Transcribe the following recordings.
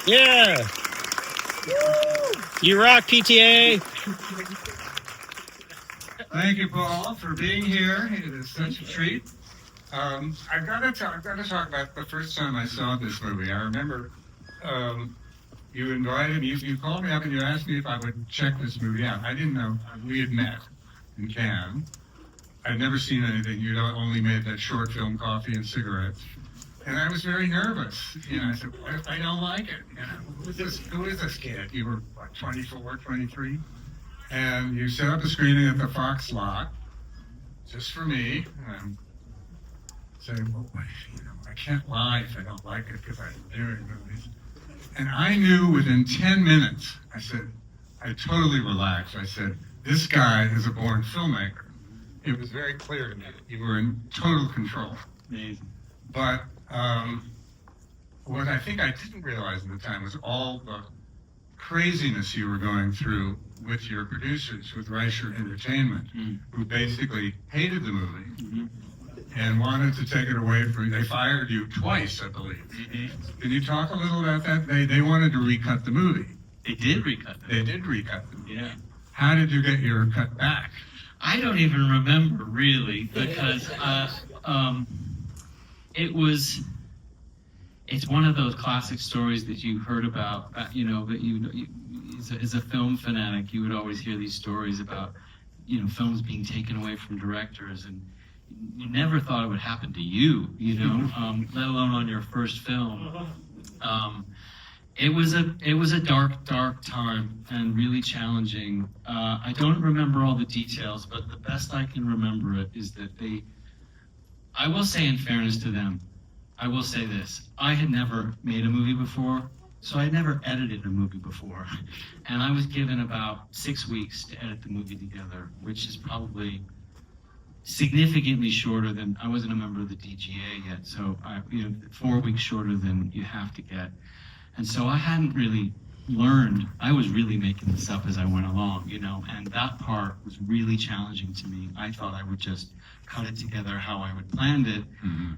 Yeah. You rock, P.T.A. Thank you, Paul, for being here. It is such a treat. I've got to talk about the first time I saw this movie. I remember you invited me, you called me up and you asked me if I would check this movie out. I didn't know. We had met in Cannes. I'd never seen anything. You'd only made that short film, Coffee and Cigarettes. And I was very nervous. I said, what if I don't like it? Who is this kid? You were, what, 24, 23? And you set up a screening at the Fox lot, just for me. And I said, well, I can't lie if I don't like it because I'm doing movies. And I knew within 10 minutes, I totally relaxed. I said, this guy is a born filmmaker. It was very clear to me that you were in total control. Amazing. But what I think I didn't realize at the time was all the craziness you were going through with your producers, with Reicher Entertainment, who basically hated the movie and wanted to take it away from you. They fired you twice, I believe. Can you talk a little about that? They wanted to recut the movie. They did recut them. They did recut the movie. Yeah. How did you get your cut back? I don't even remember really because it's one of those classic stories that you heard about, that you as a film fanatic, you would always hear these stories about, films being taken away from directors, and you never thought it would happen to you, let alone on your first film. It was a dark time and really challenging. I don't remember all the details, but the best I can remember it is that I will say, in fairness to them, I will say this: I had never made a movie before, so I had never edited a movie before, and I was given about 6 weeks to edit the movie together, which is probably significantly shorter than, I wasn't a member of the DGA yet, so 4 weeks shorter than you have to get. And so I hadn't really learned. I was really making this up as I went along, and that part was really challenging to me. I thought I would just cut it together how I would planned it,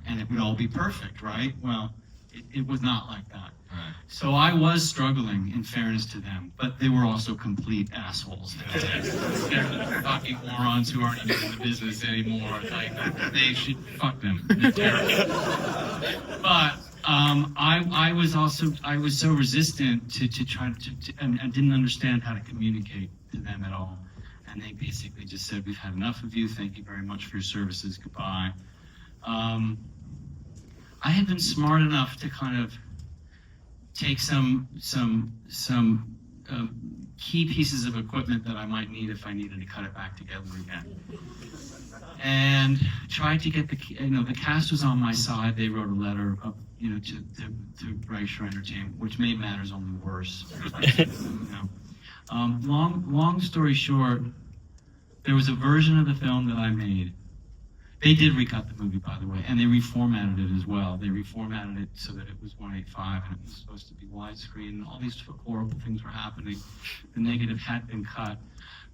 and it would all be perfect, right? Well, it was not like that. Right. So I was struggling, in fairness to them, but they were also complete assholes. They're fucking morons who aren't even in the business anymore. They should fuck them. It's terrible. But I was so resistant to try to and I didn't understand how to communicate to them at all. And they basically just said, we've had enough of you. Thank you very much for your services. Goodbye. I had been smart enough to kind of take some key pieces of equipment that I might need if I needed to cut it back together again. And tried to get the cast was on my side. They wrote a letter up, to Reicher Entertainment, which made matters only worse. Long story short, there was a version of the film that I made. They did recut the movie, by the way, and they reformatted it as well. They reformatted it so that it was 1:8:5 and it was supposed to be widescreen, and all these horrible things were happening. The negative had been cut,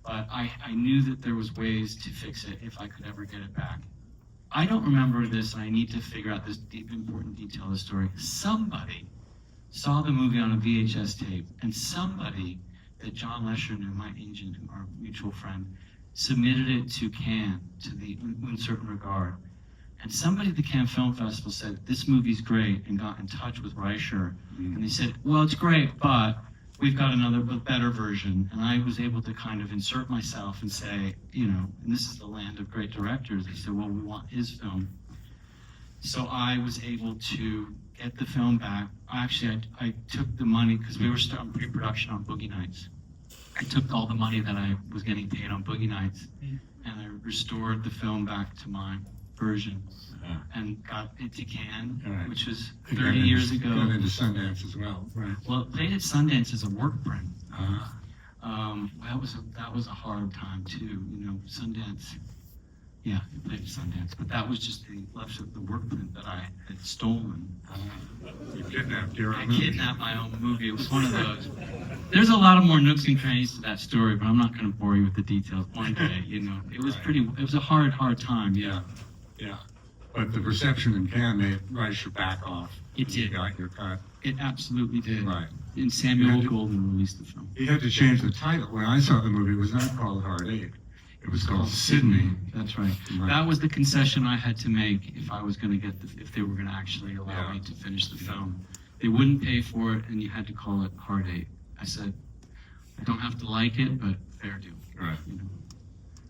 but I knew that there was ways to fix it if I could ever get it back. I don't remember this, and I need to figure out this deep, important detail of the story. Somebody saw the movie on a VHS tape, and somebody that John Lesher knew, my agent, our mutual friend, submitted it to Cannes, to the In Certain Regard. And somebody at the Cannes Film Festival said, this movie's great, and got in touch with Reicher. And they said, well, it's great, but we've got a better version. And I was able to kind of insert myself and say, and this is the land of great directors. They said, well, we want his film. So I was able to get the film back. Actually, I took the money, because we were starting pre-production on Boogie Nights. I took all the money that I was getting paid on Boogie Nights, and I restored the film back to my version, and got it to Cannes, which was 30 years ago. Got into Sundance as well, right? Well, it played at Sundance as a work print. That was a hard time too. Sundance. Yeah, it played at Sundance, but that was just the left of the work print that I had stolen. You kidnapped your own I movie. kidnapped my own movie. It was one of those. There's a lot of more nooks and crannies to that story, but I'm not going to bore you with the details. One day, it was it was a hard time. Yeah. But the reception in Cannes made Reicher back off. It did. You got your cut. It absolutely did. Right. And Samuel Yeah. Goldwyn released the film. He had to change the title. When I saw the movie, it was not called Hard Eight. It was called Sydney. That's right. Right. That was the concession I had to make if I was going to get if they were going to actually allow Yeah. me to finish the film. They wouldn't pay for it, and you had to call it Hard Eight. I said, I don't have to like it, but fair deal. Right. You know?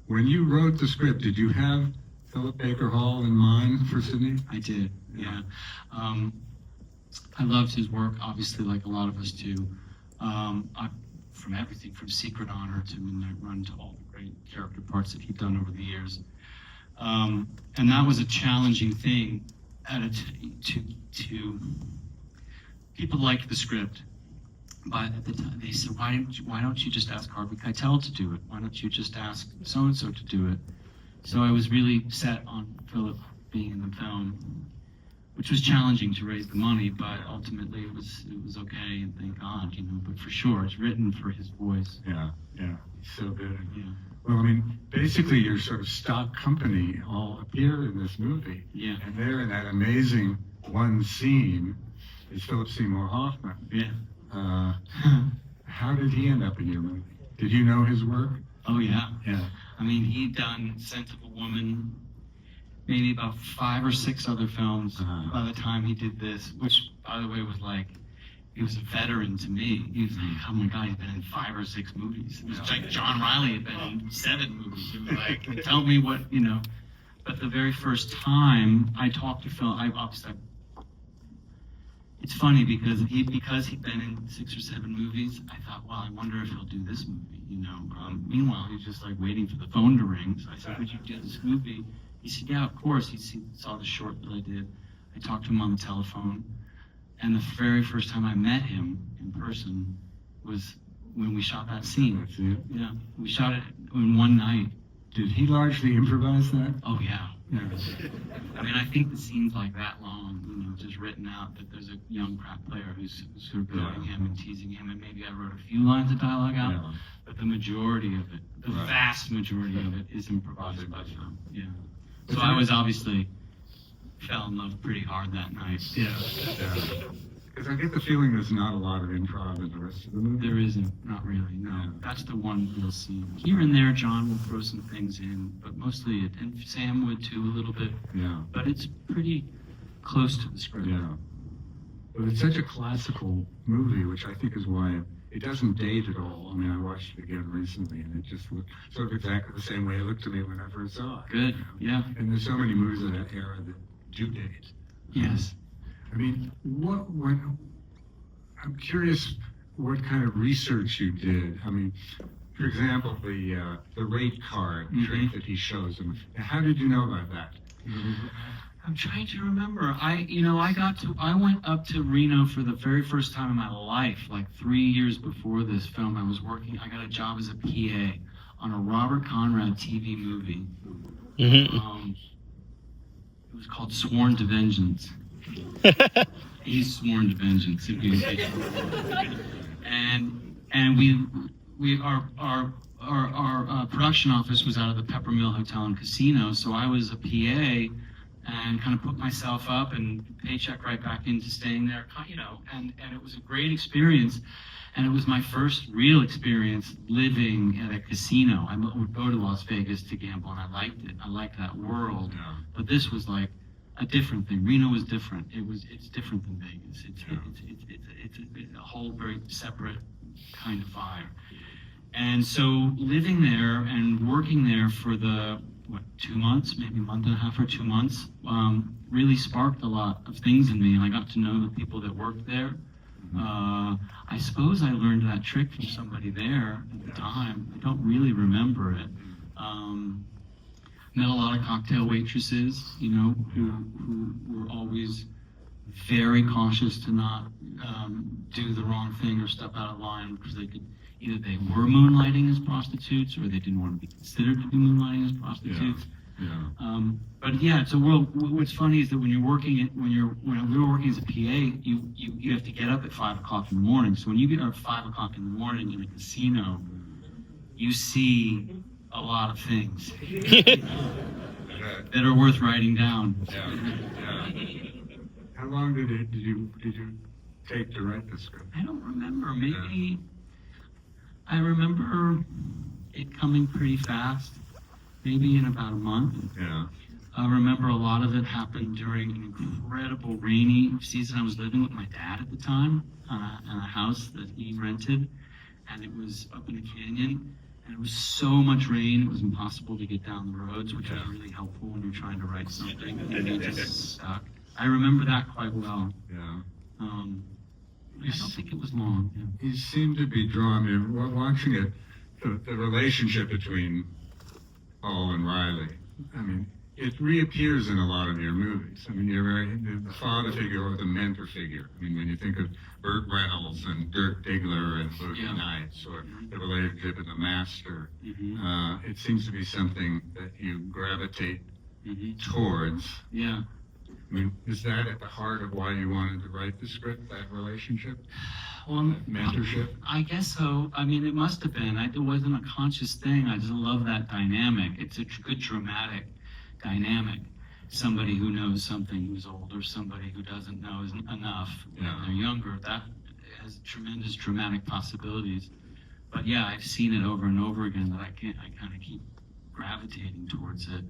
When you wrote the script, did you have Philip Baker Hall in mind for Sydney? I did, yeah. I loved his work, obviously, like a lot of us do. From everything from Secret Honor to Midnight Run to all the great character parts that he'd done over the years. And that was a challenging thing to people liked the script, but at the time they said, why don't you just ask Harvey Keitel to do it? Why don't you just ask so-and-so to do it? So I was really set on Philip being in the film, which was challenging to raise the money, but ultimately it was okay, and thank God, you know. But for sure, it's written for his voice. Yeah, yeah, he's so good. Yeah, Well, I mean, basically your sort of stock company all appear in this movie. yeah, And there in that amazing one scene is Philip Seymour Hoffman. yeah. How did he end up in your movie? Did you know his work? Oh yeah. Yeah. I mean, he'd done Scent of a Woman, maybe about 5 or 6 other films by the time he did this, which, by the way, was like, he was a veteran to me. He was like, oh my God, he's been in 5 or 6 movies. It was like John Riley had been in 7 movies. It was like, tell me what, you know. But the very first time I talked to Phil, it's funny because he'd been in 6 or 7 movies, I thought, well, I wonder if he'll do this movie, you know. Meanwhile, he's just like waiting for the phone to ring. So I said, would you do this movie? He said, yeah, of course. He saw the short that I did. I talked to him on the telephone. And the very first time I met him in person was when we shot that scene. That's it. Yeah, we shot it in one night. Did he largely improvise that? Oh, yeah. Yeah. I mean, I think the scene's like that long, you know, just written out that there's a young crap player who's sort of goading him and teasing him, and maybe I wrote a few lines of dialogue out, Yeah. but the majority of it, the Right. vast majority of it is improvised by Phil. Yeah. But So I was obviously fell in love pretty hard that night. Yeah. Because I get the feeling there's not a lot of improv in the rest of the movie. There isn't, not really, no. Yeah. That's the one real scene. Here and there, John will throw some things in, but mostly it, and Sam would too a little bit, Yeah. but it's pretty close to the script. Yeah. But it's such a classical movie, which I think is why it doesn't date at all. I mean, I watched it again recently, and it just looked sort of exactly the same way it looked to me when I first saw it. Good, yeah. And there's so many movies of that era that do date. Yes. I mean, I'm curious what kind of research you did. I mean, for example, the rate card trick that he shows him. How did you know about that? I'm trying to remember. I went up to Reno for the very first time in my life, like 3 years before this film. I got a job as a P.A. on a Robert Conrad TV movie. Mm-hmm. It was called Sworn to Vengeance. He's sworn to vengeance. And our production office was out of the Peppermill Hotel and Casino, so I was a PA and kind of put myself up and paycheck right back into staying there, you know, and it was a great experience. And it was my first real experience living at a casino. I would go to Las Vegas to gamble, and I liked it. I liked that world. Yeah. But this was like a different thing. Reno was different. It's different than Vegas. It's a whole very separate kind of vibe. And so living there and working there for the 2 months, maybe a month and a half or 2 months, really sparked a lot of things in me. And I got to know the people that worked there. I suppose I learned that trick from somebody there at the time. I don't really remember it. Met a lot of cocktail waitresses, you know, who were always very cautious to not do the wrong thing or step out of line, because either they were moonlighting as prostitutes or they didn't want to be considered to be moonlighting as prostitutes. Yeah. But yeah, it's a world. What's funny is that when we were working as a PA, you have to get up at 5 o'clock in the morning. So when you get up at 5 o'clock in the morning in a casino, you see a lot of things that are worth writing down. Yeah. How long did you take to write the script? I don't remember. Maybe I remember it coming pretty fast. Maybe in about a month. Yeah. I remember a lot of it happened during an incredible rainy season. I was living with my dad at the time in a house that he rented, and it was up in a canyon, and it was so much rain it was impossible to get down the roads, which was really helpful when you're trying to write something and you just stuck. I remember that quite well. Yeah. I don't think it was long. Yeah. You seem to be drawn in watching it, the relationship between Paul and Riley. I mean, it reappears in a lot of your movies. I mean, you're the father figure or the mentor figure. I mean, when you think of Burt Reynolds and Dirk Diggler and Boogie Nights, or the relationship of the master, it seems to be something that you gravitate towards. Yeah. I mean, is that at the heart of why you wanted to write the script, that relationship? Well, That mentorship? I guess so. I mean, it must have been. It wasn't a conscious thing. I just love that dynamic. It's a good dramatic dynamic. Somebody who knows something who's older, somebody who doesn't know enough when they're younger. That has tremendous dramatic possibilities. But yeah, I've seen it over and over again that I kind of keep gravitating towards it.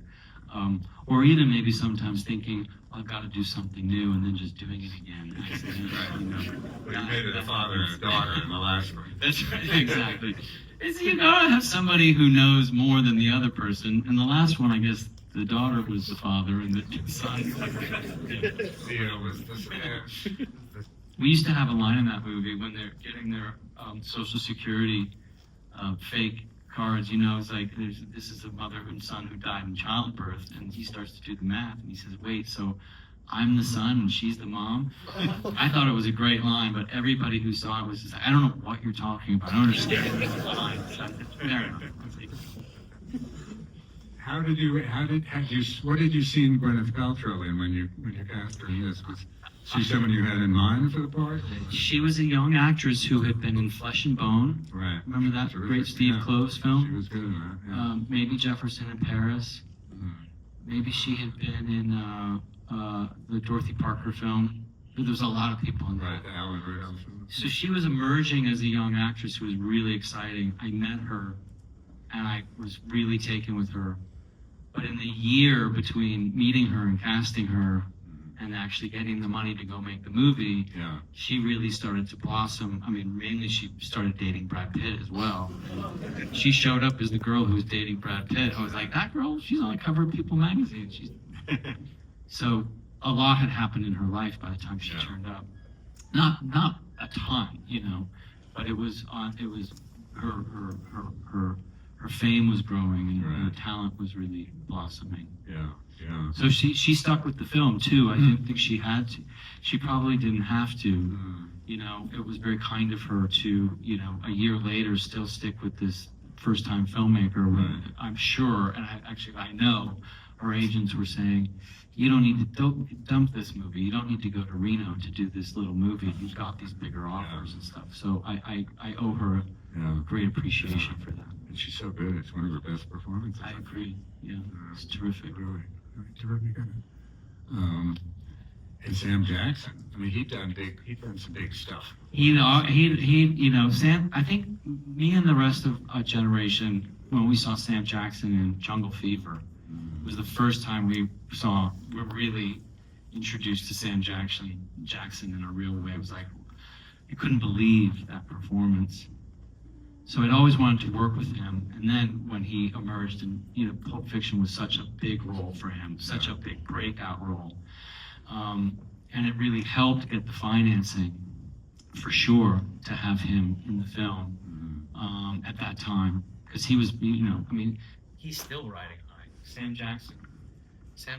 Or even maybe sometimes thinking, well, I've got to do something new, and then just doing it again. Well, you made it a father and a daughter in the last one. That's right, exactly. You gotta have somebody who knows more than the other person. And the last one, I guess, the daughter was the father, and the son. Theo was the We used to have a line in that movie when they're getting their Social Security fake cards. It's like this is a mother and son who died in childbirth, and he starts to do the math, and he says, "Wait, so I'm the son and she's the mom?" I thought it was a great line, but everybody who saw it was just like, "I don't know what you're talking about. I don't understand this line." So, fair enough. What did you see in Gwyneth Paltrow in when you cast her in this? Was she someone you had in mind for the part? She was a young actress who had been in Flesh and Bone. Right. Remember that Terrific, great Steve Kloves film? She was good in that. Yeah. Maybe Jefferson in Paris. Maybe she had been in the Dorothy Parker film. There was a lot of people in that. Right, the Alan Rudolph. So she was emerging as a young actress who was really exciting. I met her, and I was really taken with her. But in the year between meeting her and casting her and actually getting the money to go make the movie, she really started to blossom. I mean, mainly she started dating Brad Pitt as well. She showed up as the girl who was dating Brad Pitt. I was like, that girl, she's on the cover of People magazine. So a lot had happened in her life by the time she turned up. Not a ton, but it was her fame was growing and her talent was really blossoming. Yeah. So she stuck with the film too. I didn't think she had to. She probably didn't have to. It was very kind of her to, a year later still stick with this first-time filmmaker. When I'm sure, and I know, her agents were saying, you don't need to dump this movie. You don't need to go to Reno to do this little movie. You've got these bigger offers and stuff. So I owe her great appreciation for that. And she's so good. It's one of her best performances. I agree. Yeah, it's terrific. Really terrific. And Sam Jackson. I mean, he'd done some big stuff. Sam. I think me and the rest of our generation, when we saw Sam Jackson in Jungle Fever, was the first time we were really introduced to Sam Jackson in a real way. It was like, you couldn't believe that performance. So I'd always wanted to work with him. And then when he emerged, and Pulp Fiction was such a big role for him, such a big breakout role. And it really helped get the financing, for sure, to have him in the film at that time. Because he was, he's still riding high. Sam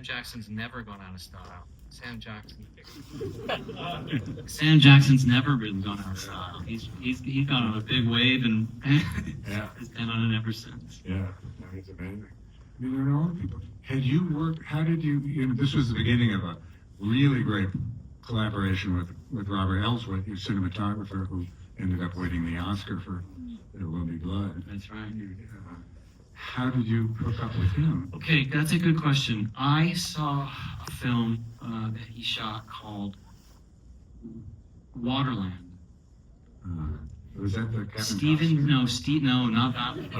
Jackson's never gone out of style. Sam Jackson's never really gone out of style. He's gone on a big wave and has been on it ever since. Yeah, it's amazing. I mean, there are all people. How did you, this was the beginning of a really great collaboration with Robert Elswit, your cinematographer, who ended up winning the Oscar for There Will Be Blood. That's right. How did you hook up with him? Okay, that's a good question. I saw a film that he shot called Waterland. Was that the Kevin Stephen, no, not that one.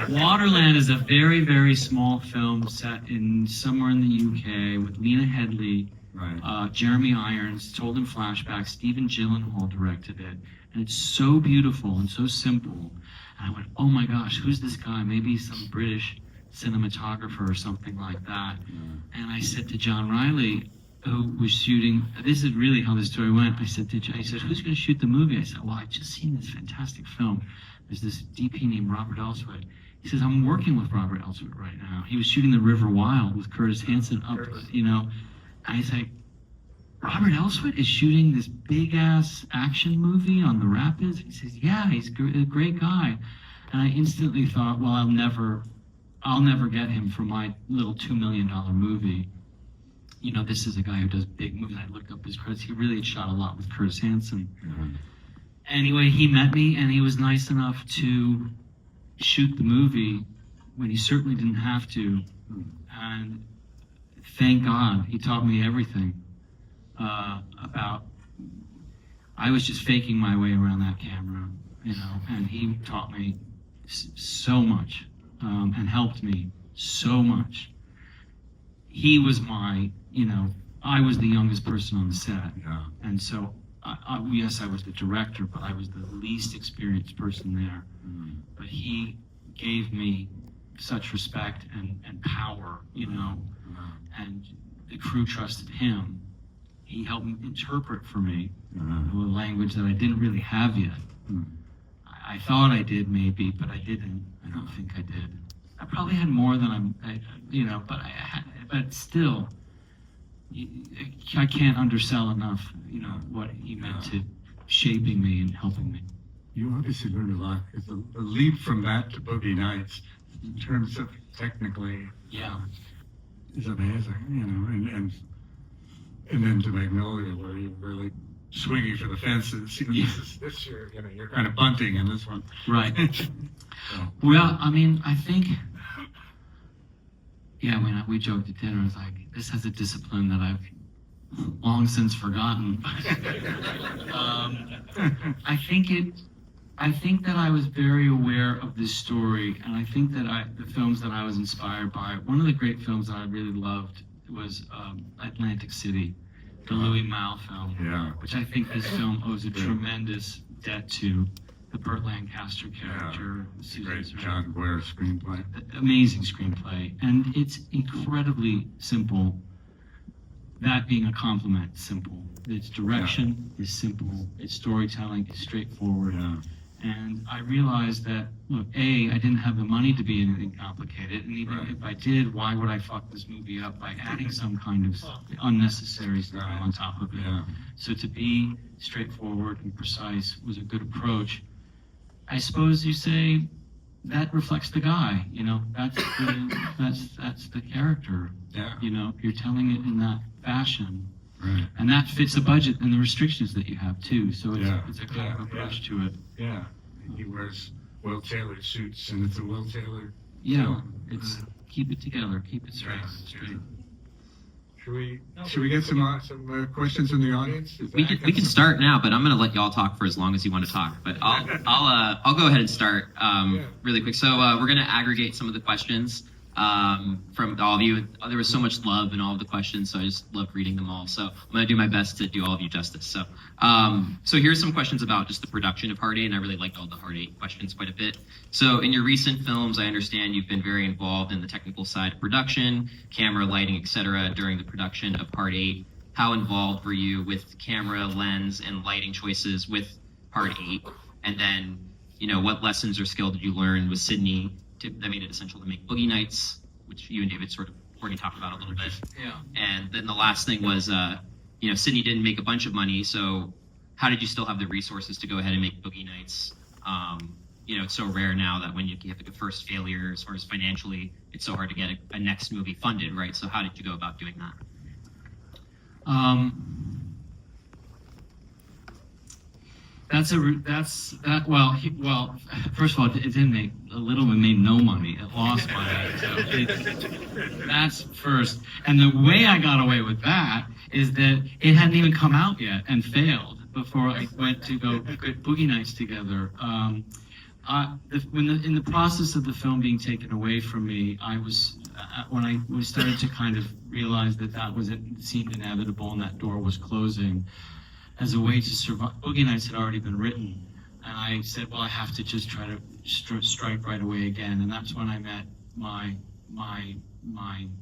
Waterland is a very, very small film set in somewhere in the UK with Lena Headey, Right. Jeremy Irons, told in flashback. Stephen Gyllenhaal directed it, and it's so beautiful and so simple. And I went, oh my gosh, who's this guy? Maybe some British cinematographer or something like that. And I said to John Riley, who was shooting, this is really how the story went. I said to John, he said, who's going to shoot the movie? I said, well, I just seen this fantastic film. There's this DP named Robert Elswit. He says, I'm working with Robert Elswit right now. He was shooting The River Wild with Curtis Hanson up, you know. And I say, Robert Elswit is shooting this big-ass action movie on the Rapids? He says, yeah, he's a great guy. And I instantly thought, well, I'll never get him for my little $2 million movie. You know, this is a guy who does big movies. I looked up his credits. He really had shot a lot with Curtis Hanson. Anyway, he met me, and he was nice enough to shoot the movie when he certainly didn't have to. And thank God, he taught me everything about. I was just faking my way around that camera, you know, and he taught me so much and helped me so much. He was my, you know, I was the youngest person on the set, and so yes, I was the director, but I was the least experienced person there. But he gave me such respect and power, you know, and the crew trusted him. He helped me interpret for me a language that I didn't really have yet. I thought I did maybe, but I didn't. I don't think I did. I probably had more than you know, but still, I can't undersell enough, you know, what he meant to shaping me and helping me. You obviously learned a lot, because the leap from that to Boogie Nights, in terms of technically, is amazing, you know, and then to Magnolia, where you're really swinging for the fences. You know, this year, you know, you're kind of bunting in this one. Right. So. Well, I mean, I think, when we joked at dinner, I was like, this has a discipline that I've long since forgotten. I think that I was very aware of this story, and I think that the films that I was inspired by, one of the great films that I really loved was Atlantic City, the Louis Malle film, which I think this film owes a tremendous debt to. The Burt Lancaster character, Great John Guare screenplay. Amazing screenplay, and it's incredibly simple. That being a compliment, simple. Its direction is simple. Its storytelling is straightforward. And I realized that, look, I didn't have the money to be anything complicated, and even if I did, why would I fuck this movie up by adding some kind of unnecessary stuff on top of it? So to be straightforward and precise was a good approach. I suppose you say that reflects the guy, you know, that's the character. You know, you're telling it in that fashion. And that fits the budget and the restrictions that you have too. So it's a kind of approach to it. He wears well-tailored suits, and it's a well-tailored. It's keep it together, keep it straight. Should we get some questions from the audience? We can start now, but I'm going to let y'all talk for as long as you want to talk. But I'll go ahead and start really quick. So we're going to aggregate some of the questions from all of you. There was so much love in all of the questions, so I just loved reading them all. So I'm going to do my best to do all of you justice. So here's some questions about just the production of Hard 8, and I really liked all the Hard 8 questions quite a bit. So in your recent films, I understand you've been very involved in the technical side of production, camera, lighting, etc. during the production of Hard 8. How involved were you with camera, lens, and lighting choices with Hard 8? And then, you know, what lessons or skill did you learn with Sydney that made it essential to make Boogie Nights, which you and David sort of already talked about a little bit. And then the last thing was, you know, Sydney didn't make a bunch of money, so how did you still have the resources to go ahead and make Boogie Nights? You know, it's so rare now that when you have like a first failure as far as financially, it's so hard to get a next movie funded, right? So how did you go about doing that? Well, first of all, it didn't make a little bit, made no money. It lost money. So that's first. And the way I got away with that is that it hadn't even come out yet and failed before I went to go get Boogie Nights together. In the process of the film being taken away from me, when we started to kind of realize that it seemed inevitable and that door was closing, as a way to survive, Boogie Nights had already been written, and I said, well, I have to just try to strike right away again, and that's when I met my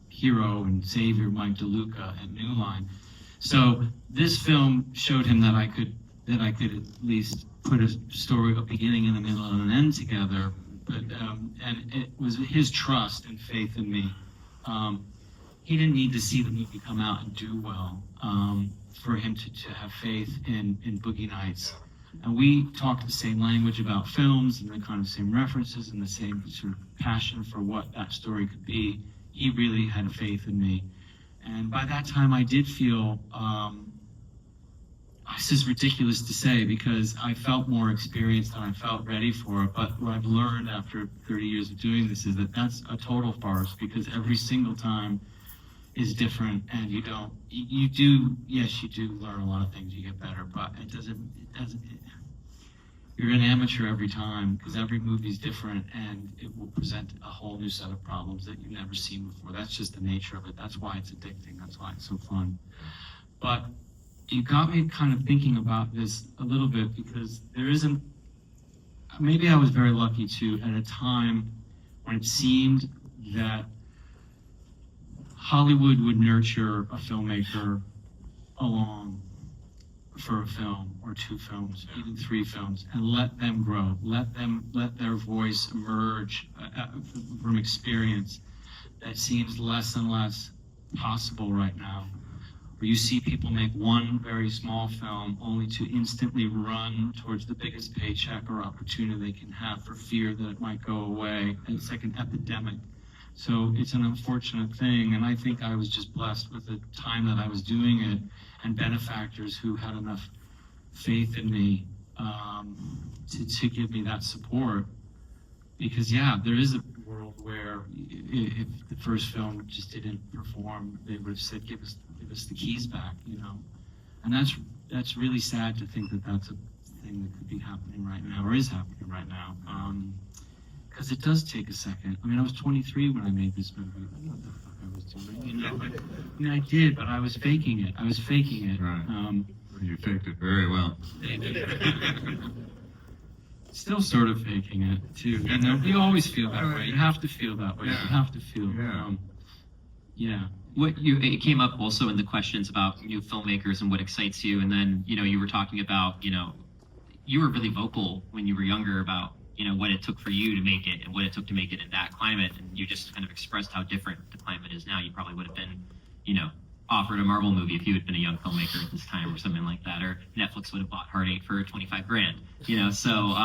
hero and savior, Mike DeLuca, at New Line. So this film showed him that I could at least put a story, a beginning and a middle and an end together, but and it was his trust and faith in me. He didn't need to see the movie come out and do well for him to have faith in Boogie Nights. And we talked the same language about films and the kind of same references and the same sort of passion for what that story could be. He really had faith in me. And by that time I did feel, this is ridiculous to say because I felt more experienced and I felt ready for it, but what I've learned after 30 years of doing this is that that's a total farce because every single time is different, and you do learn a lot of things, you get better, but you're an amateur every time because every movie is different and it will present a whole new set of problems that you've never seen before. That's just the nature of it. That's why it's addicting. That's why it's so fun. But you got me kind of thinking about this a little bit because maybe I was very lucky too at a time when it seemed that Hollywood would nurture a filmmaker along for a film or two films, even three films, and let them grow, let their voice emerge from experience that seems less and less possible right now. Where you see people make one very small film only to instantly run towards the biggest paycheck or opportunity they can have for fear that it might go away, and it's like an epidemic. So it's an unfortunate thing, and I think I was just blessed with the time that I was doing it and benefactors who had enough faith in me to give me that support. Because there is a world where if the first film just didn't perform, they would have said, give us the keys back, And that's really sad to think that that's a thing that could be happening right now, or is happening right now. Because it does take a second. I mean, I was 23 when I made this movie. I don't know what the fuck I was doing. I did, but I was faking it. Right. You faked it very well. Still sort of faking it, too. You always feel that way. You have to feel that way. Yeah. You have to feel, It came up also in the questions about new filmmakers and what excites you, and then, you were talking about, you were really vocal when you were younger about, what it took for you to make it and what it took to make it in that climate. And you just kind of expressed how different the climate is now. You probably would have been, offered a Marvel movie if you had been a young filmmaker at this time or something like that, or Netflix would have bought Heart 8 for $25,000, So,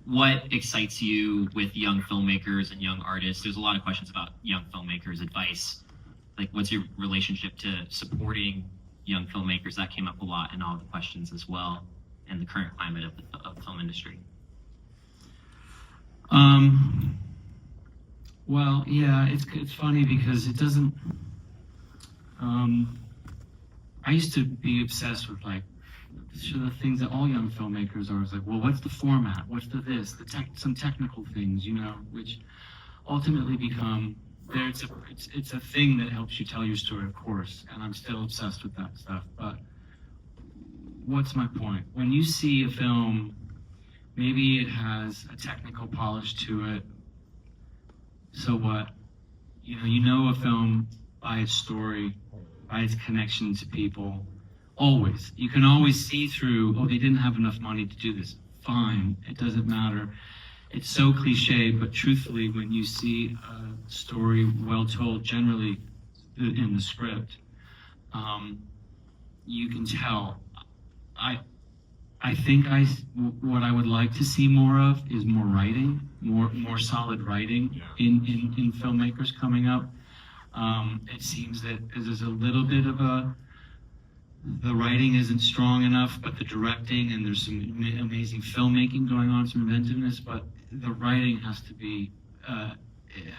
what excites you with young filmmakers and young artists? There's a lot of questions about young filmmakers, advice. What's your relationship to supporting young filmmakers? That came up a lot in all the questions as well, and the current climate of the film industry. Well, yeah, it's funny because it doesn't. I used to be obsessed with the things that all young filmmakers are. It's well, what's the format? What's this? Some technical things, which ultimately become there. It's a thing that helps you tell your story, of course, and I'm still obsessed with that stuff. But what's my point? When you see a film, maybe it has a technical polish to it. So what? You know a film by its story, by its connection to people. Always. You can always see through, they didn't have enough money to do this. Fine. It doesn't matter. It's so cliche, but truthfully, when you see a story well told, generally in the script, you can tell. I think what I would like to see more of is more writing, more solid writing in filmmakers coming up. It seems that there's a little bit of the writing isn't strong enough, but the directing, and there's some amazing filmmaking going on, some inventiveness, but the writing has to be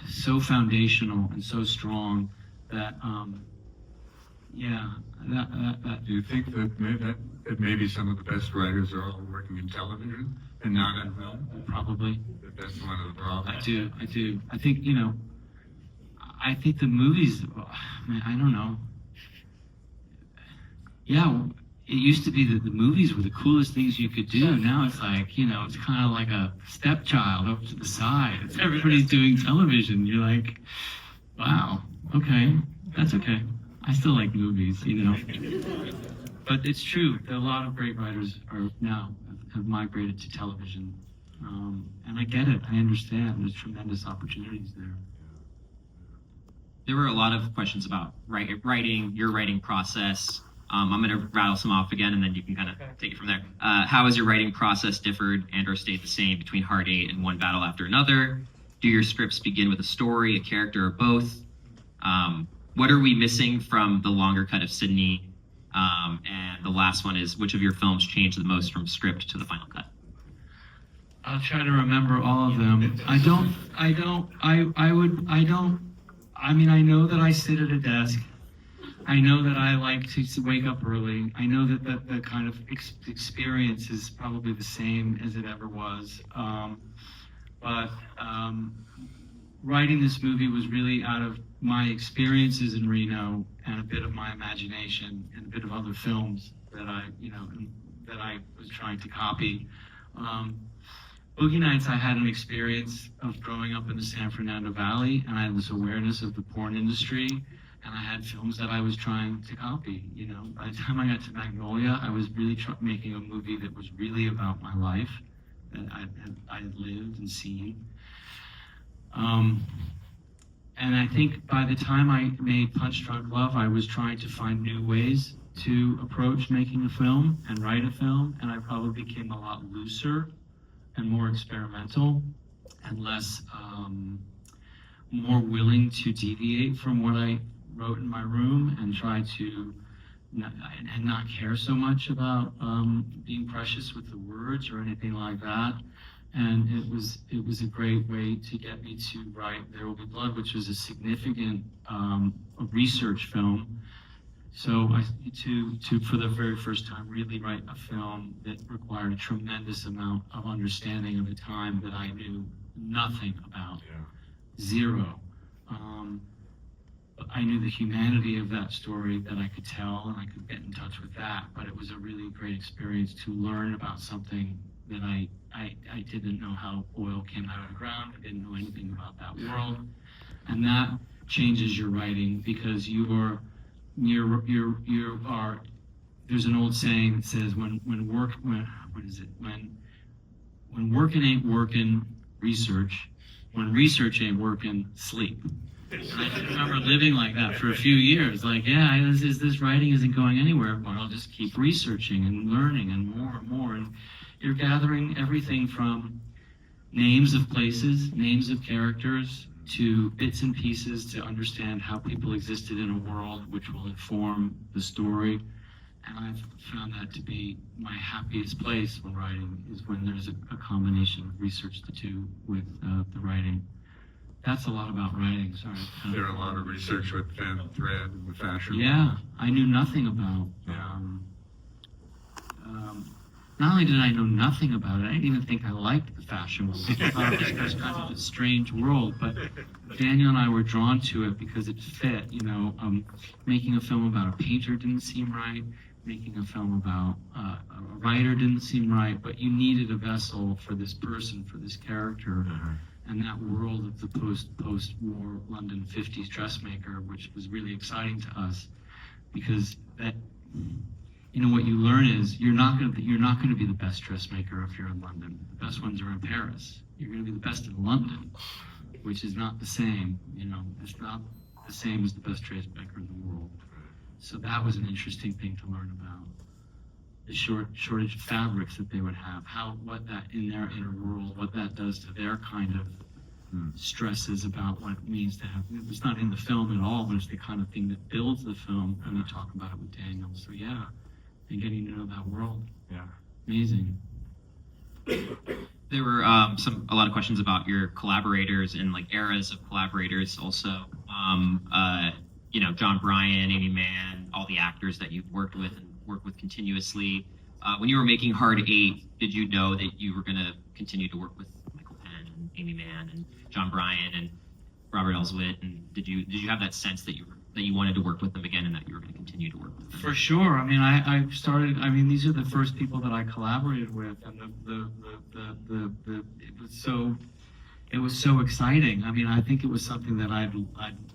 so foundational and so strong that, that Do you think that maybe some of the best writers are all working in television and not in film? probably. That's one of the problems. I do. I think, I think the movies, man, I don't know. Yeah, it used to be that the movies were the coolest things you could do. Now it's like, it's kind of like a stepchild up to the side. It's everybody's doing television. You're like, wow, okay, that's okay. I still like movies, But it's true that a lot of great writers are now have migrated to television. And I get it. I understand. There's tremendous opportunities there. There were a lot of questions about writing, your writing process. I'm going to rattle some off again, and then you can kind of take it from there. How has your writing process differed and/or stayed the same between Hard Eight and One Battle After Another? Do your scripts begin with a story, a character, or both? What are we missing from the longer cut of Sydney? And the last one is, which of your films changed the most from script to the final cut? I'll try to remember all of them. I know that I sit at a desk. I know that I like to wake up early. I know that the kind of experience is probably the same as it ever was. But writing this movie was really out of my experiences in Reno and a bit of my imagination and a bit of other films that I was trying to copy. Boogie Nights, I had an experience of growing up in the San Fernando Valley, and I had this awareness of the porn industry, and I had films that I was trying to copy. By the time I got to Magnolia, I was really making a movie that was really about my life that I had lived and seen. And I think by the time I made Punch Drunk Love, I was trying to find new ways to approach making a film and write a film, and I probably became a lot looser and more experimental and less, more willing to deviate from what I wrote in my room and try to not care so much about being precious with the words or anything like that. And it was a great way to get me to write There Will Be Blood, which was a significant research film. So to for the very first time really write a film that required a tremendous amount of understanding of a time that I knew nothing about, zero. I knew the humanity of that story that I could tell, and I could get in touch with that. But it was a really great experience to learn about something that I didn't know how oil came out of the ground. I didn't know anything about that world, and that changes your writing because you are. There's an old saying that says when working ain't working, research. When research ain't working, sleep. And I just remember living like that for a few years. Like, this writing isn't going anywhere, but I'll just keep researching and learning and more. And you're gathering everything from names of places, names of characters, to bits and pieces to understand how people existed in a world which will inform the story. And I've found that to be my happiest place when writing, is when there's a combination of research to do with the writing. That's a lot about writing, sorry. There are a lot of research with Fan Thread and the fashion. Yeah, I knew nothing about. Not only did I know nothing about it, I didn't even think I liked the fashion world. I thought it was kind of a strange world, but Daniel and I were drawn to it because it fit. Making a film about a painter didn't seem right. Making a film about a writer didn't seem right, but you needed a vessel for this person, for this character. And that world of the post-war London 50s dressmaker, which was really exciting to us, because that, what you learn is you're not going to be the best dressmaker if you're in London. The best ones are in Paris. You're going to be the best in London, which is not the same. It's not the same as the best dressmaker in the world. So that was an interesting thing to learn about. The shortage of fabrics that they would have, what that in their inner world, what that does to their kind of stresses about what it means to have. It's not in the film at all, but it's the kind of thing that builds the film, and we talk about it with Daniel. So yeah, and getting to know that world. Yeah. Amazing. There were a lot of questions about your collaborators and like eras of collaborators. Also, John Bryan, Amy Mann, all the actors that you've worked with and worked with continuously. When you were making Hard 8, did you know that you were going to continue to work with Michael Penn and Amy Mann and John Bryan and Robert Elswit? And did you have that sense that you wanted to work with them again and that you were going to continue to work with them? For sure. I mean, I started. I mean, these are the first people that I collaborated with, and it was so exciting. I mean, I think it was something that I'd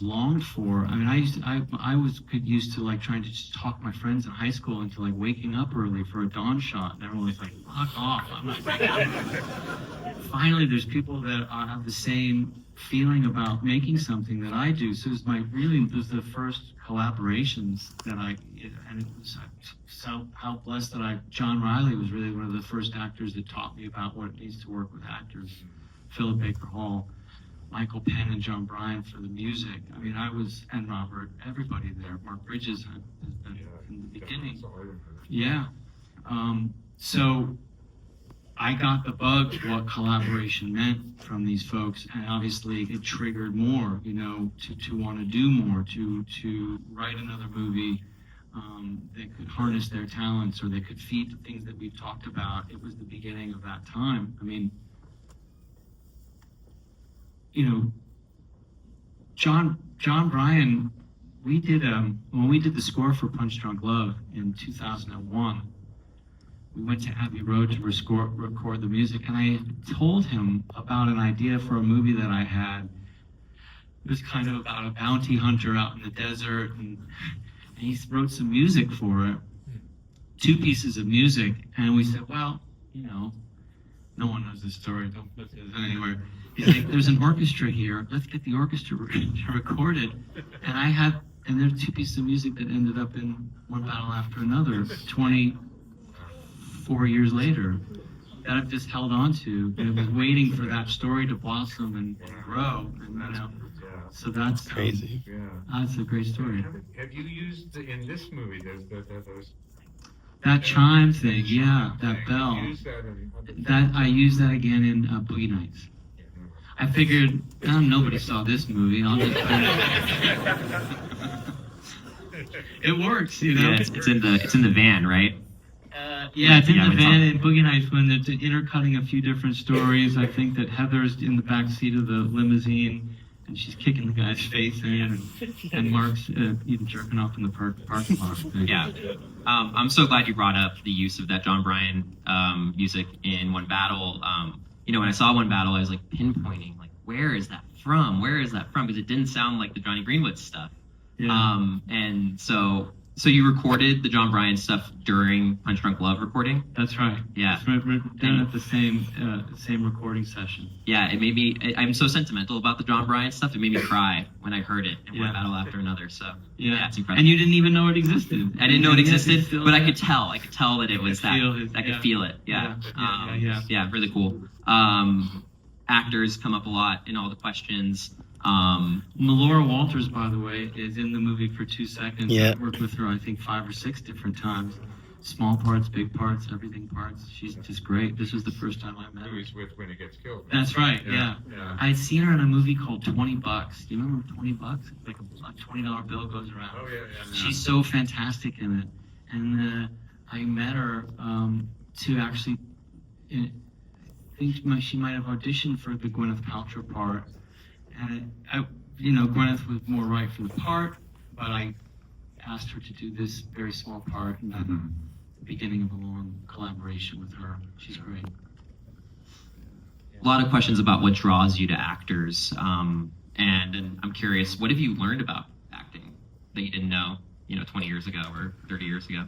longed for. I mean, I was used to like trying to just talk my friends in high school into like waking up early for a dawn shot, and everyone was like, "Fuck off! I'm not waking up." Finally, there's people that have the same feeling about making something that I do. So it was the first collaborations that and it was so how blessed that John Riley was really one of the first actors that taught me about what it means to work with actors. Philip Baker Hall, Michael Penn, and John Bryan for the music. I mean, and Robert, everybody there. Mark Bridges has been in the beginning. Yeah. So I got the bug what collaboration meant from these folks, and obviously it triggered more, to want to do more, to write another movie. They could harness their talents, or they could feed the things that we've talked about. It was the beginning of that time. I mean, John Bryan, we did when we did the score for Punch Drunk Love in 2001. We went to Abbey Road to record the music, and I told him about an idea for a movie that I had. It was kind of about a bounty hunter out in the desert, and he wrote some music for it, 2 pieces of music, and we said, well, no one knows this story, don't put this anywhere. He's like, there's an orchestra here, let's get the orchestra recorded. And there are 2 pieces of music that ended up in One Battle After Another, 24 years later, that I've just held on to. And it was waiting for that story to blossom and grow. And, so that's Crazy. That's a great story. Have you used in this movie those that chime thing, yeah, that bell. You use that in other That I used that again in Boogie Nights. I figured, nobody saw this movie. I'll just it works, Yeah, it's in the van, right? Yeah, it's in Yeah, the it's van on- in Boogie Nights when they're intercutting a few different stories. I think that Heather's in the back seat of the limousine, and she's kicking the guy's face in, and Mark's even jerking off in the parking lot. Yeah. I'm so glad you brought up the use of that John Bryan music in One Battle. When I saw One Battle, I was like pinpointing, like, where is that from? Where is that from? Because it didn't sound like the Johnny Greenwood stuff. Yeah. And so you recorded the John Bryan stuff during Punch Drunk Love recording? That's right. Yeah. We're done at the same recording session. Yeah, it made me. I'm so sentimental about the John Bryan stuff. It made me cry when I heard it in One Battle After Another. So yeah, it's incredible. And you didn't even know it existed. I didn't know it existed, but I could tell. I could tell that it was that. I could feel it. Yeah. Yeah. Really cool. Actors come up a lot in all the questions. Melora Walters, by the way, is in the movie for 2 seconds. Yeah. I worked with her, I think, 5 or 6 different times. Small parts, big parts, everything parts. She's just great. This was the first time I met her. who's with when he gets killed. That's right, yeah. Yeah. I'd seen her in a movie called $20. Do you remember $20? Like a $20 bill goes around. Oh yeah. She's so fantastic in it. And I met her to actually, I think she might have auditioned for the Gwyneth Paltrow part. And Gwyneth was more right for the part, but I asked her to do this very small part, and the beginning of a long collaboration with her. She's great. A lot of questions about what draws you to actors, and I'm curious, what have you learned about acting that you didn't know, 20 years ago or 30 years ago?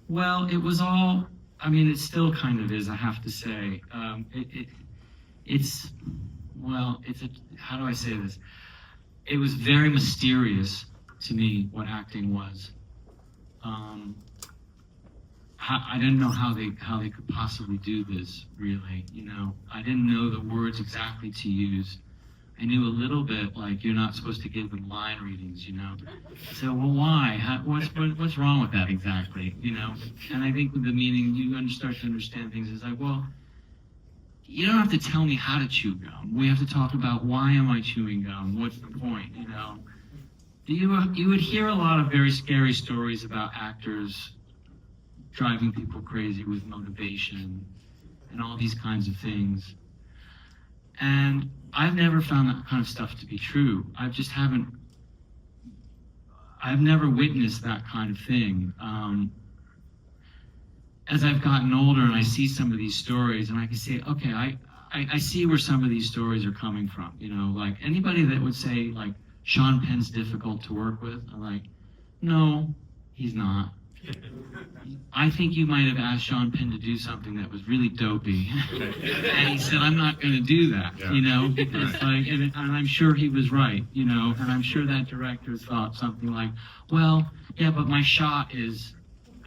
Well, it was all. I mean, it still kind of is. I have to say, how do I say this? It was very mysterious to me what acting was. I didn't know how they could possibly do this, really. You know, I didn't know the words exactly to use. I knew a little bit, like, you're not supposed to give them line readings, you know. So, well, why? What's wrong with that exactly, you know? And I think with the meaning, you start to understand things. It's like, well, you don't have to tell me how to chew gum. We have to talk about why am I chewing gum? What's the point, you know? You would hear a lot of very scary stories about actors driving people crazy with motivation and all these kinds of things. And I've never found that kind of stuff to be true. I've never witnessed that kind of thing. As I've gotten older and I see some of these stories, and I can say, okay, I see where some of these stories are coming from. You know, like anybody that would say, like, Sean Penn's difficult to work with, I'm like, no, he's not. I think you might have asked Sean Penn to do something that was really dopey, and he said, "I'm not going to do that," you know, because like, and I'm sure he was right, you know, and I'm sure that director thought something like, "Well, yeah, but my shot is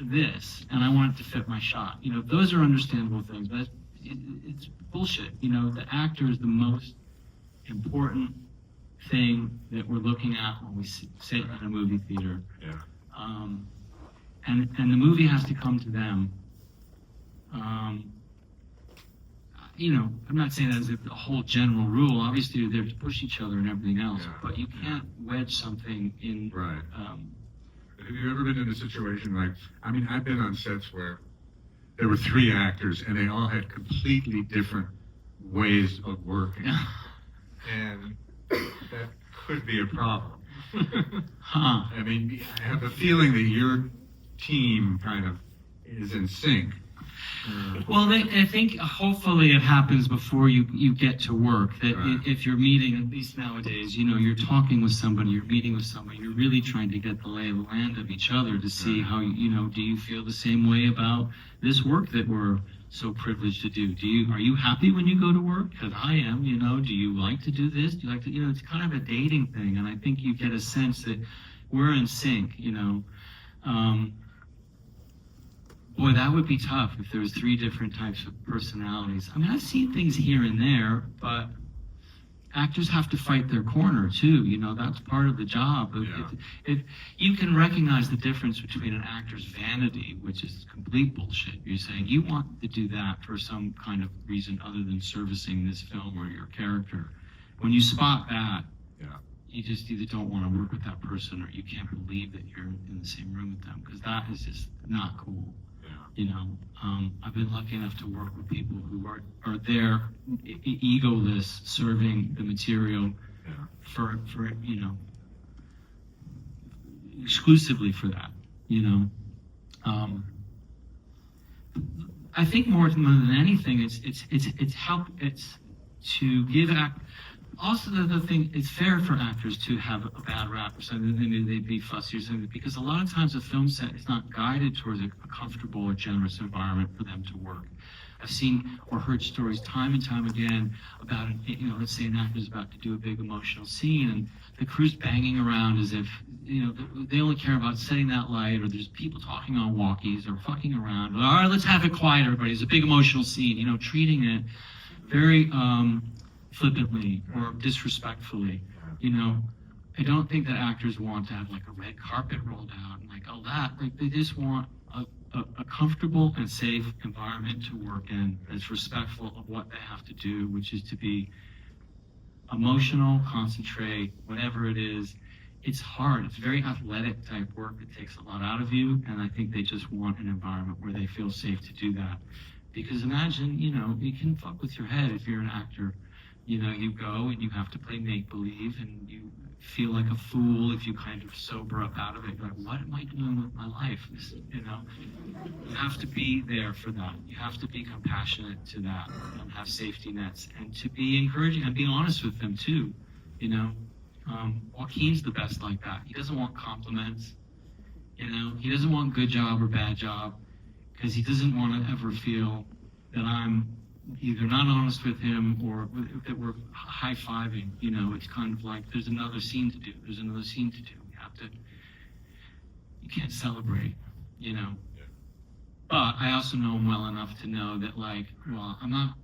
this, and I want it to fit my shot." You know, those are understandable things, but it's bullshit. You know, the actor is the most important thing that we're looking at when we sit in a movie theater. Yeah. And the movie has to come to them. You know, I'm not saying that as a whole general rule. Obviously, they're there to push each other and everything else, but you can't wedge something in. Right. Have you ever been in a situation like, I mean, I've been on sets where there were 3 actors and they all had completely different ways of working. And that could be a problem. I mean, I have a feeling that your team kind of is in sync. Well, I think hopefully it happens before you get to work. That if you're meeting, at least nowadays, you know, you're talking with somebody, you're meeting with somebody, you're really trying to get the lay of the land of each other to see how, you know, do you feel the same way about this work that we're so privileged to do? Are you happy when you go to work? Because I am, you know. Do you like to do this? Do you like to, you know, it's kind of a dating thing, and I think you get a sense that we're in sync, you know. Boy, that would be tough if there was 3 different types of personalities. I mean, I've seen things here and there, but actors have to fight their corner too. You know, that's part of the job. If you can recognize the difference between an actor's vanity, which is complete bullshit. You're saying you want to do that for some kind of reason other than servicing this film or your character. When you spot that, you just either don't want to work with that person or you can't believe that you're in the same room with them, because that is just not cool. You know, I've been lucky enough to work with people who are there, egoless, serving the material for you know, exclusively for that. You know, I think more than anything, it's to give Also, the thing, it's fair for actors to have a bad rap or something, they'd be fussy or something, because a lot of times a film set is not guided towards a comfortable or generous environment for them to work. I've seen or heard stories time and time again about, you know, let's say an actor's about to do a big emotional scene and the crew's banging around as if, you know, they only care about setting that light, or there's people talking on walkies or fucking around. All right, let's have it quiet, everybody. It's a big emotional scene, you know, treating it very, flippantly or disrespectfully. You know, I don't think that actors want to have like a red carpet rolled out and like all that. Like, they just want a comfortable and safe environment to work in that's respectful of what they have to do, which is to be emotional, concentrate, whatever it is. It's hard. It's very athletic type work. It takes a lot out of you, and I think they just want an environment where they feel safe to do that. Because imagine, you know, you can fuck with your head if you're an actor. You know, you go and you have to play make-believe, and you feel like a fool if you kind of sober up out of it. You're like, what am I doing with my life? You know, you have to be there for that. You have to be compassionate to that and have safety nets, and to be encouraging and be honest with them too. You know, Joaquin's the best like that. He doesn't want compliments. You know, he doesn't want good job or bad job, because he doesn't want to ever feel that I'm either not honest with him or that we're high-fiving. You know, it's kind of like there's another scene to do. There's another scene to do. You can't celebrate, you know. But I also know him well enough to know that, like, well, I'm not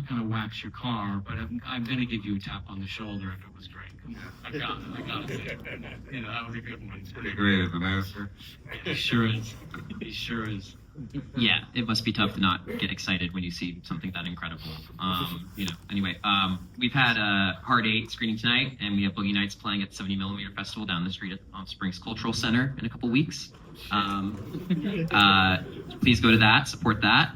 gonna wax your car, but I'm gonna give you a tap on the shoulder if it was great. Come on, I got it. You know, that was a good one. Pretty great as a master. He sure is. He sure is. Yeah, it must be tough to not get excited when you see something that incredible. Anyway, we've had Hard 8 screening tonight, and we have Boogie Nights playing at 70mm Festival down the street at Palm Springs Cultural Center in a couple weeks. Please go to that, support that.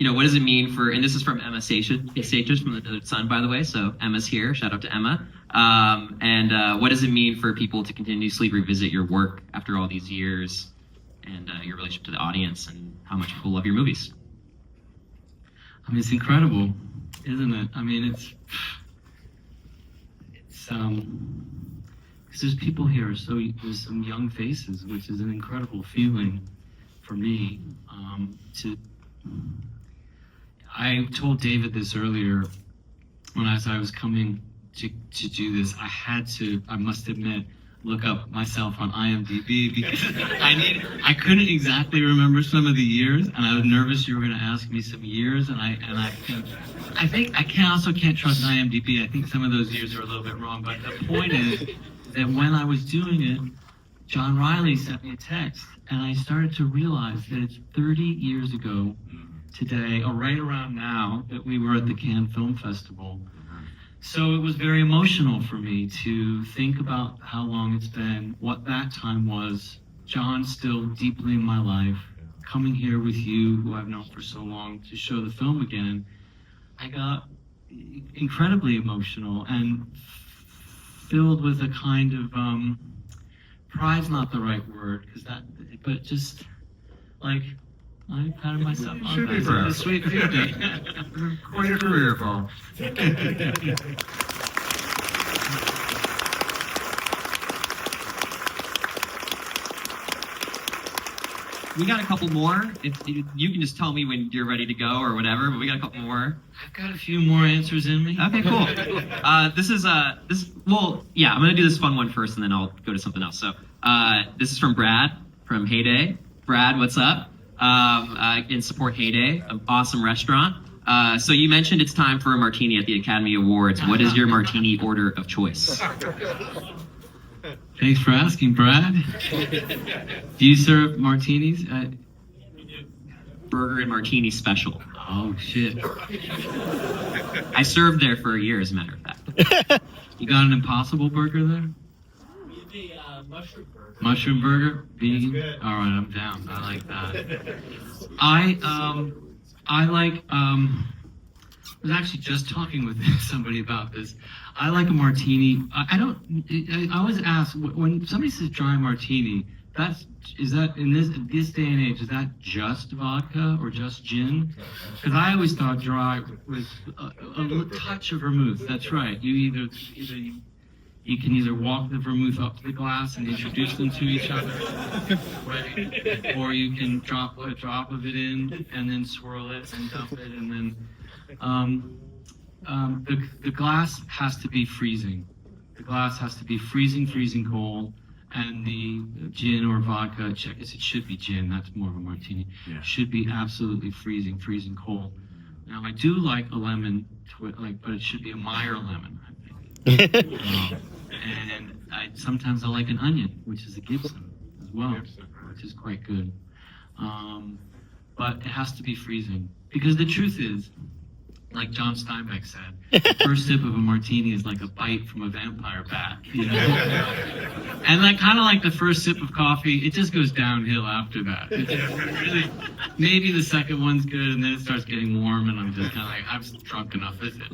What does it mean for, and this is from Emma Sachas from the Sun, by the way, so Emma's here, shout out to Emma. What does it mean for people to continuously revisit your work after all these years, and your relationship to the audience, and how much people love your movies? I mean, it's incredible, isn't it? I mean, it's because there's people here, so there's some young faces, which is an incredible feeling for me. I told David this earlier when I was coming to do this. I must admit, look up myself on IMDb because I couldn't exactly remember some of the years, and I was nervous you were going to ask me some years, and I think I can't trust IMDb. I think some of those years are a little bit wrong, but the point is that when I was doing it, John Riley sent me a text, and I started to realize that it's 30 years ago today, or right around now, that we were at the Cannes Film Festival. So it was very emotional for me to think about how long it's been, what that time was. John still deeply in my life, coming here with you, who I've known for so long, to show the film again. I got incredibly emotional and filled with a kind of, pride's not the right word, but just like, I patted myself on the back. It's a sweet feeling. Quite a career, Paul. We got a couple more. If you can just tell me when you're ready to go or whatever, but we got a couple more. I've got a few more answers in me. Okay, cool. I'm gonna do this fun one first, and then I'll go to something else. So, this is from Brad from Heyday. Brad, what's up? In support Heyday, an awesome restaurant. So you mentioned it's time for a martini at the Academy Awards. What is your martini order of choice? Thanks for asking, Brad. Do you serve martinis? Burger and martini special. Oh, shit. I served there for a year, as a matter of fact. You got an Impossible Burger there? Mushroom burger. Mushroom burger? Vegan? All right, I'm down. I like that. I like, I was actually just talking with somebody about this. I like a martini. I always ask, when somebody says dry martini, is that in this day and age, is that just vodka or just gin? Because I always thought dry was a touch of vermouth. That's right. You can either walk the vermouth up to the glass and introduce them to each other, right? Or you can drop a drop of it in and then swirl it and dump it, and then the glass has to be freezing. The glass has to be freezing cold, and the gin or vodka, I guess it should be gin, that's more of a martini, should be absolutely freezing cold. Now I do like a lemon, but it should be a Meyer lemon, I think. And sometimes I like an onion, which is a Gibson as well, which is quite good. But it has to be freezing, because the truth is, like John Steinbeck said, the first sip of a martini is like a bite from a vampire bat, you know? And kind of like the first sip of coffee, it just goes downhill after that. It just really, maybe the second one's good, and then it starts getting warm, and I'm just kind of like, I'm drunk enough, is it?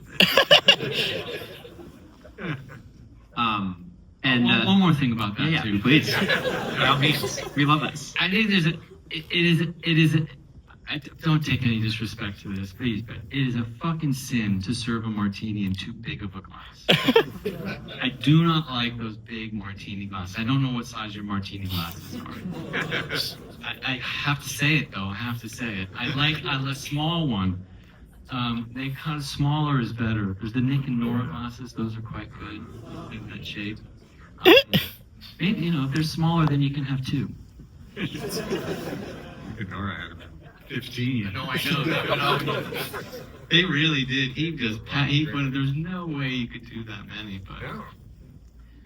One more thing about that, too. Please. We love this. I think don't take any disrespect to this, please, but it is a fucking sin to serve a martini in too big of a glass. I do not like those big martini glasses. I don't know what size your martini glasses are. I have to say it, though. I have to say it. I like a small one. They kind of smaller is better. There's the Nick and Nora glasses. Those are quite good in that shape. Maybe, if they're smaller, then you can have two. Nora had about 15. No, I know. They really did. There's no way you could do that many, but. No.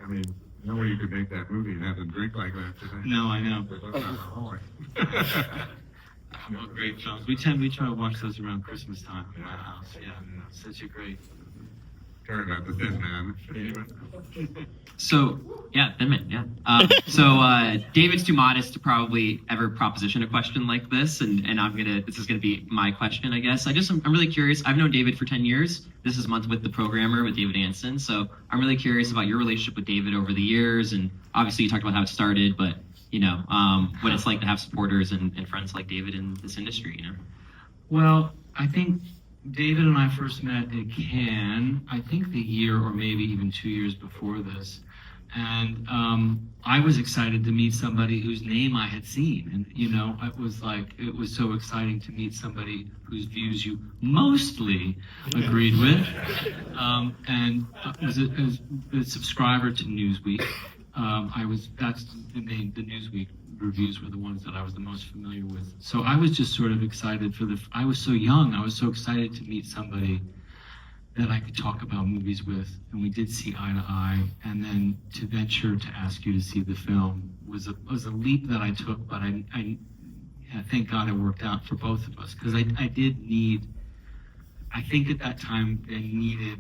I mean, no way you could make that movie and have them drink like that today. No, I know. They're both alcoholic. Well, great films. We try to watch those around Christmas time in my house. Yeah, such a great. Sorry about the Thin Man. So, yeah, Thin Man, yeah. David's too modest to probably ever proposition a question like this, and this is gonna be my question, I guess. I'm really curious. I've known David for 10 years. This is month with the programmer, with David Ansen. So I'm really curious about your relationship with David over the years, and obviously you talked about how it started, but what it's like to have supporters and friends like David in this industry, Well, I think David and I first met at Cannes, I think the year or maybe even 2 years before this. And I was excited to meet somebody whose name I had seen. And, it was so exciting to meet somebody whose views you mostly agreed with. And as a subscriber to Newsweek, that's the Newsweek reviews were the ones that I was the most familiar with. So I was just sort of excited I was so young, I was so excited to meet somebody that I could talk about movies with, and we did see eye to eye, and then to venture to ask you to see the film was a leap that I took, but I thank God it worked out for both of us, because I think at that time I needed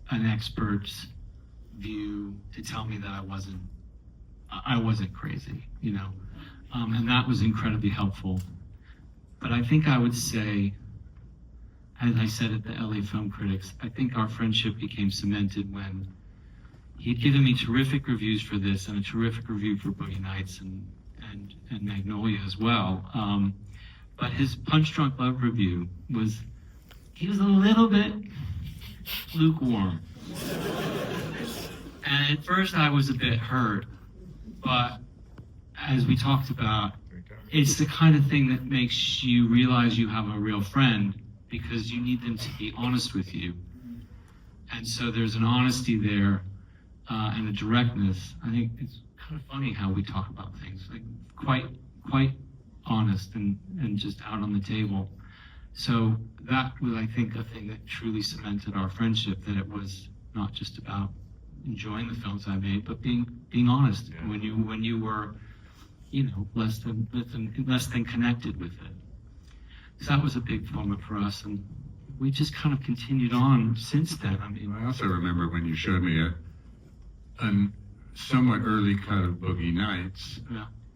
an expert's view to tell me that I wasn't crazy, and that was incredibly helpful. But I think I would say, as I said at the LA Film Critics, I think our friendship became cemented when he'd given me terrific reviews for this and a terrific review for Boogie Nights and Magnolia as well. But his Punch Drunk Love review he was a little bit lukewarm. And at first I was a bit hurt, but as we talked about, it's the kind of thing that makes you realize you have a real friend, because you need them to be honest with you. And so there's an honesty there and a directness. I think it's kind of funny how we talk about things, like quite honest and just out on the table. So that was, I think, a thing that truly cemented our friendship, that it was not just about enjoying the films I made, but being honest when you were, less than connected with it. So that was a big moment for us, and we just kind of continued on since then. I also remember when you showed me a somewhat early cut of Boogie Nights,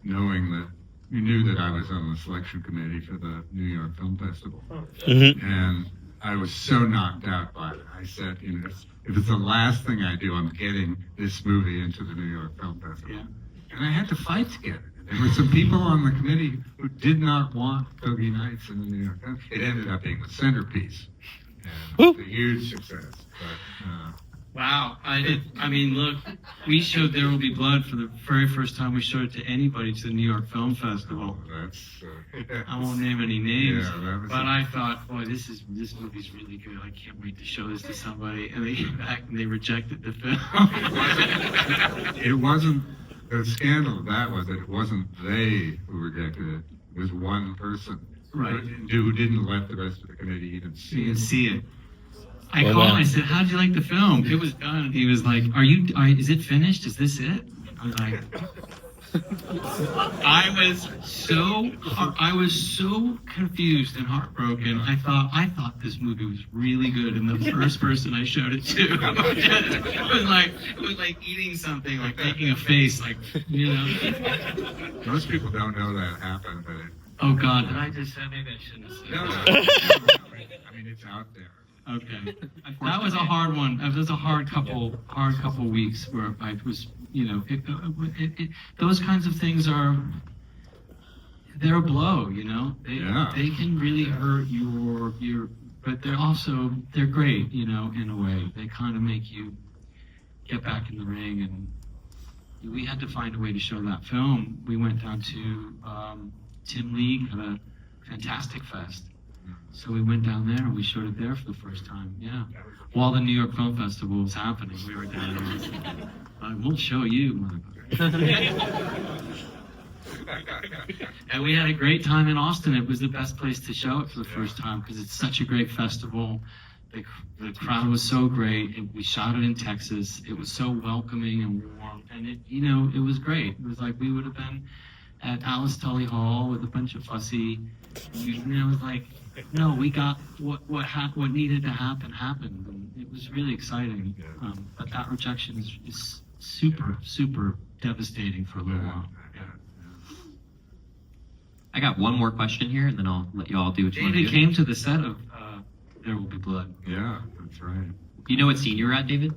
knowing that you knew that I was on the selection committee for the New York Film Festival. Mm-hmm. And I was so knocked out by it. I said, if it's the last thing I do, I'm getting this movie into the New York Film Festival. Yeah. And I had to fight to get it. There were some people on the committee who did not want Boogie Nights in the New York Film. It ended up being the centerpiece. And it was a huge success. But, wow. Look, we showed There Will Be Blood for the very first time we showed it to anybody to the New York Film Festival. I won't name any names, but I thought, boy, this movie's really good. I can't wait to show this to somebody. And they came back and they rejected the film. It wasn't, the scandal of that was that it wasn't they who rejected it. It was one person. Right. Who didn't let the rest of the committee even see it. I called him, I said, how'd you like the film? It was done. He was like, is it finished? Is this it? I was like, I was so confused and heartbroken. I thought this movie was really good, and the first person I showed it to, it was like eating something, like making a face, Most people don't know that happened, but oh God, did I just say maybe I shouldn't have said that? I mean, it's out there. Okay, that was a hard one. It was a hard couple weeks where I was, those kinds of things they're a blow, They can really hurt your, but they're great, in a way. They kind of make you get back in the ring, and we had to find a way to show that film. We went down to Tim League at a fantastic fest. So we went down there and we showed it there for the first time, while the New York Film Festival was happening, we were down there. I won't show you, motherfucker. And we had a great time in Austin. It was the best place to show it for the first time because it's such a great festival. The crowd was so great. We shot it in Texas. It was so welcoming and warm, and it was great. It was like we would have been at Alice Tully Hall with a bunch of fussy. It was like, no, we got what needed to happen happened, and it was really exciting. But that rejection is super, super devastating for a little while. I got one more question here, and then I'll let you all do what you want to do. David came to the set of There Will Be Blood. Yeah, that's right. Do you know what scene you were at, David?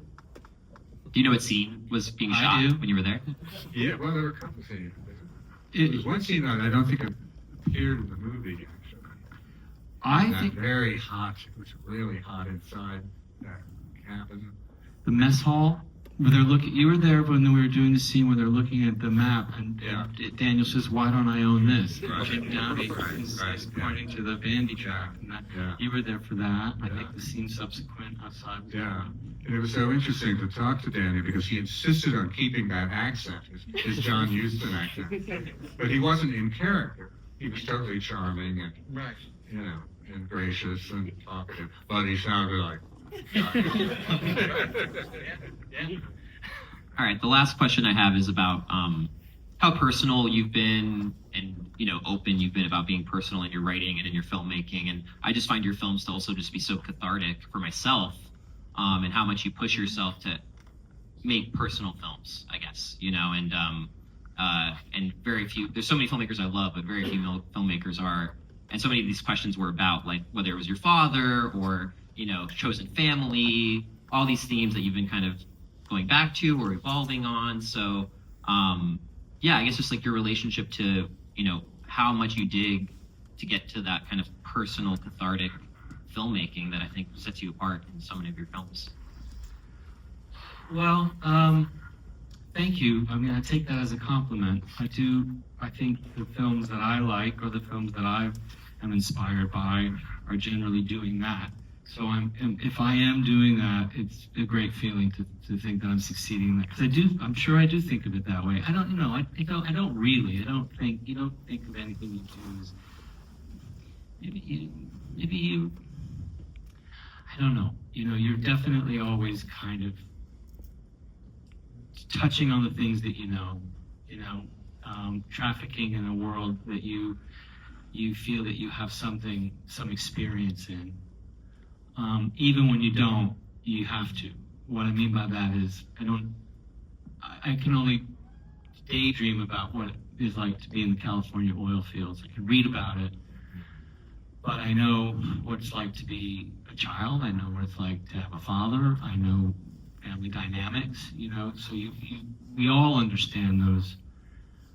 Do you know what scene was being I shot do. when you were there? Yeah, well, there were a couple scenes. There's one scene that I don't think appeared in the movie, actually. I That think very hot, it was really hot inside that cabin. the mess hall where they're looking. You were there when we were doing the scene where they're looking at the map, and Daniel says, "Why don't I own this?" Right. Jim Downey is pointing to the bandy track, and you were there for that. I think the scene subsequent outside. Was And it was so interesting to talk to Danny because he insisted on keeping that accent, his John Huston accent. But he wasn't in character. He was totally charming and, and gracious and talkative. But he sounded like... All right, the last question I have is about how personal you've been and open you've been about being personal in your writing and in your filmmaking. And I just find your films to also just be so cathartic for myself, and how much you push yourself to make personal films, I guess, and very few. There's so many filmmakers I love, but very few filmmakers are. And so many of these questions were about like whether it was your father or chosen family, all these themes that you've been kind of going back to or evolving on. So, I guess just like your relationship to, how much you dig to get to that kind of personal, cathartic filmmaking that I think sets you apart in so many of your films. Well, thank you. I mean, I take that as a compliment. I think the films that I like or the films that I am inspired by are generally doing that. So if I am doing that, it's a great feeling to think that I'm succeeding in that. Because I'm sure I do think of it that way. I don't really. You don't think of anything you do as, maybe you, I don't know. You're definitely always kind of touching on the things that trafficking in a world that you feel that you have some experience in. Even when you don't, you have to. What I mean by that is I can only daydream about what it is like to be in the California oil fields. I can read about it, but I know what it's like to be a child. I know what it's like to have a father. I know family dynamics, so we all understand those.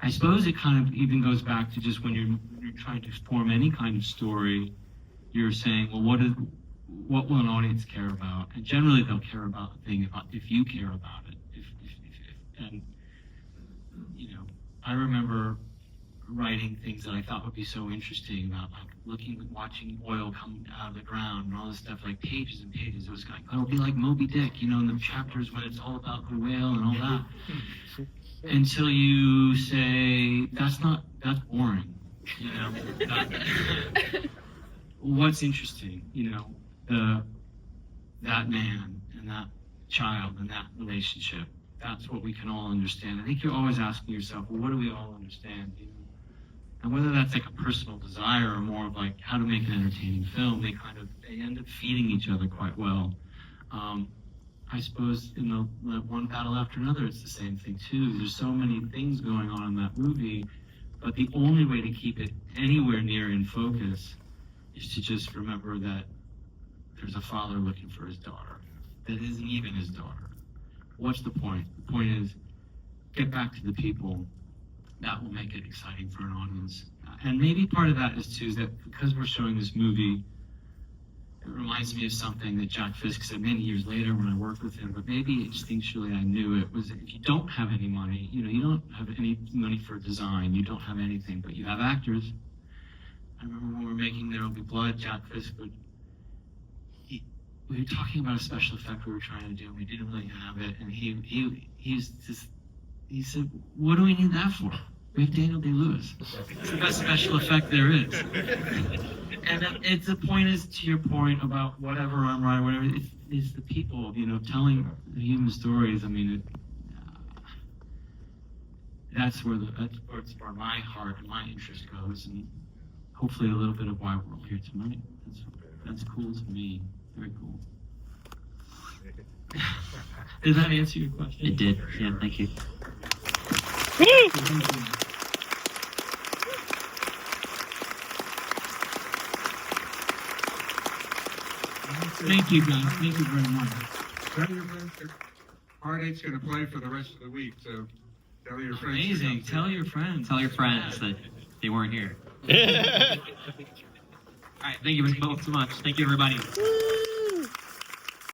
I suppose it kind of even goes back to just when you're trying to form any kind of story, you're saying, well, what will an audience care about? And generally they'll care about the thing if you care about it. And I remember writing things that I thought would be so interesting about watching oil come out of the ground and all this stuff, like pages and pages. It was like, it'll be like Moby Dick, in the chapters when it's all about the whale and all that. Until you say, that's boring, What's interesting, that man and that child and that relationship, that's what we can all understand. I think you're always asking yourself, well, what do we all understand? And whether that's like a personal desire or more of like how to make an entertaining film, they end up feeding each other quite well. I suppose in the One Battle After Another, it's the same thing too. There's so many things going on in that movie, but the only way to keep it anywhere near in focus is to just remember that there's a father looking for his daughter that isn't even his daughter. What's the point? The point is, get back to the people. That will make it exciting for an audience. And maybe part of that is too, is that because we're showing this movie, it reminds me of something that Jack Fisk said many years later when I worked with him, but maybe instinctually I knew it, was if you don't have any money, you don't have any money for design, you don't have anything, but you have actors. I remember when we were making There Will Be Blood, Jack Fisk we were talking about a special effect we were trying to do, and we didn't really have it, and he said, what do we need that for? We have Daniel Day-Lewis. It's the best special effect there is. And it's the point is, to your point about whatever I'm writing, whatever, it's the people, telling the human stories. I mean, that's where my heart and my interest goes, and hopefully a little bit of why we're all here tonight. That's cool to me. Very cool. Did that answer your question? It did. Yeah, thank you. Thank you, guys. Thank you very much. Tell your friends that Heartache's going to play for the rest of the week, so tell your friends. Amazing. Tell your friends. Tell your friends that they weren't here. All right, thank you both so much. Thank you, everybody.